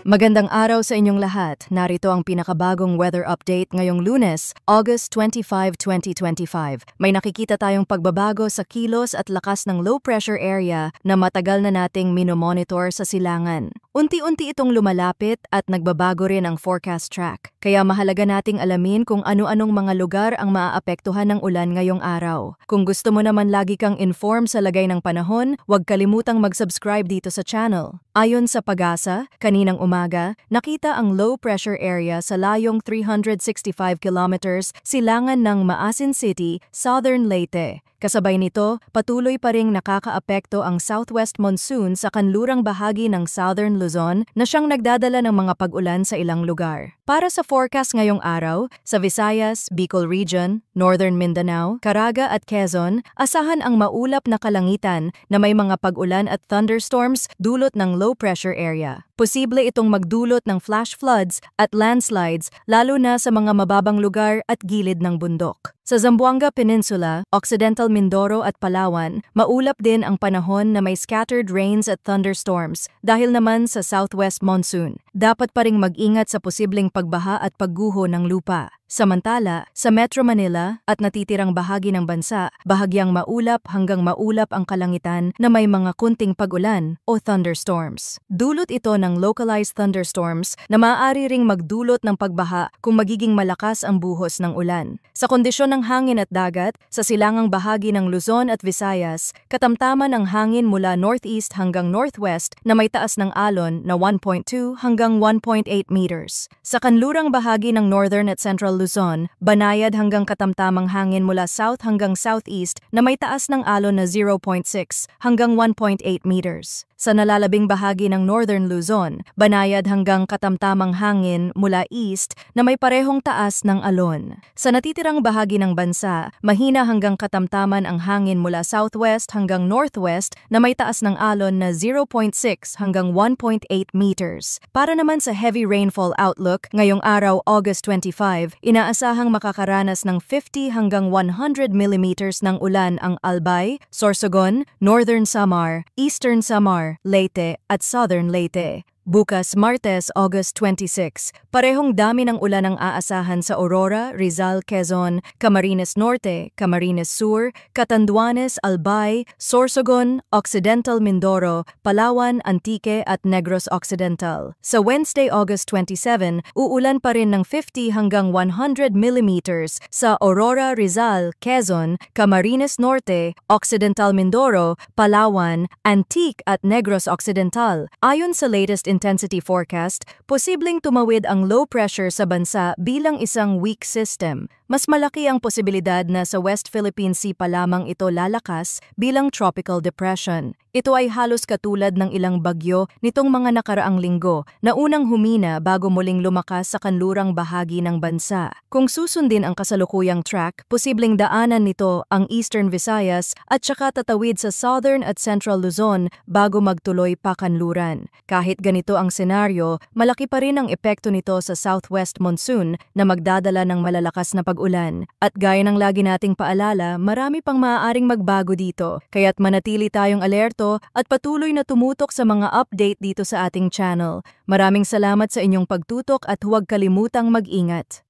Magandang araw sa inyong lahat. Narito ang pinakabagong weather update ngayong Lunes, August 25, 2025. May nakikita tayong pagbabago sa kilos at lakas ng low pressure area na matagal na nating minomonitor sa silangan. Unti-unti itong lumalapit at nagbabago rin ang forecast track. Kaya mahalaga nating alamin kung ano-anong mga lugar ang maaapektuhan ng ulan ngayong araw. Kung gusto mo naman lagi kang inform sa lagay ng panahon, huwag kalimutang mag-subscribe dito sa channel. Ayon sa Pag-asa, kaninang umaga, nakita ang low pressure area sa layong 365 kilometers silangan ng Maasin City, Southern Leyte. Kasabay nito, patuloy pa ring nakakaapekto ang southwest monsoon sa kanlurang bahagi ng Southern Luzon na siyang nagdadala ng mga pag-ulan sa ilang lugar. Para sa forecast ngayong araw, sa Visayas, Bicol Region, Northern Mindanao, Caraga at Quezon, asahan ang maulap na kalangitan na may mga pag-ulan at thunderstorms dulot ng low pressure area. Posible itong magdulot ng flash floods at landslides lalo na sa mga mababang lugar at gilid ng bundok. Sa Zamboanga Peninsula, Occidental Mindoro at Palawan, maulap din ang panahon na may scattered rains at thunderstorms dahil naman sa southwest monsoon. Dapat pa ring mag-ingat sa posibleng pagbaha at pagguho ng lupa. Samantala, sa Metro Manila at natitirang bahagi ng bansa, bahagyang maulap hanggang maulap ang kalangitan na may mga kunting pag-ulan o thunderstorms. Dulot ito ng localized thunderstorms na maaari ring magdulot ng pagbaha kung magiging malakas ang buhos ng ulan. Sa kondisyon ng hangin at dagat, sa silangang bahagi ng Luzon at Visayas, katamtaman ang hangin mula northeast hanggang northwest na may taas ng alon na 1.2 hanggang 1.8 meters. Sa kanlurang bahagi ng northern at central Luzon, banayad hanggang katamtamang hangin mula south hanggang southeast na may taas ng alon na 0.6 hanggang 1.8 meters. Sa nalalabing bahagi ng northern Luzon, banayad hanggang katamtamang hangin mula east na may parehong taas ng alon. Sa natitirang bahagi ng bansa, mahina hanggang katamtaman ang hangin mula southwest hanggang northwest na may taas ng alon na 0.6 hanggang 1.8 meters. Para naman sa heavy rainfall outlook, ngayong araw August 25, inaasahang makakaranas ng 50 hanggang 100 millimeters ng ulan ang Albay, Sorsogon, Northern Samar, Eastern Samar, Leyte at Southern Leyte. Bukas Martes, August 26, parehong dami ng ulan ang aasahan sa Aurora, Rizal, Quezon, Camarines Norte, Camarines Sur, Catanduanes, Albay, Sorsogon, Occidental Mindoro, Palawan, Antique at Negros Occidental. Sa Wednesday, August 27, uulan pa rin ng 50 hanggang 100 millimeters sa Aurora, Rizal, Quezon, Camarines Norte, Occidental Mindoro, Palawan, Antique at Negros Occidental. Ayon sa latest intensity forecast, posibleng tumawid ang low pressure sa bansa bilang isang weak system. Mas malaki ang posibilidad na sa West Philippine Sea pa lamang ito lalakas bilang tropical depression. Ito ay halos katulad ng ilang bagyo nitong mga nakaraang linggo na unang humina bago muling lumakas sa kanlurang bahagi ng bansa. Kung susundin ang kasalukuyang track, posibleng daanan nito ang Eastern Visayas at saka tatawid sa Southern at Central Luzon bago magtuloy pa kanluran. Kahit ganito ang senaryo, malaki pa rin ang epekto nito sa southwest monsoon na magdadala ng malalakas na pag-ulan. At gaya ng lagi nating paalala, marami pang maaaring magbago dito. Kaya't manatili tayong alerto at patuloy na tumutok sa mga update dito sa ating channel. Maraming salamat sa inyong pagtutok at huwag kalimutang mag-ingat.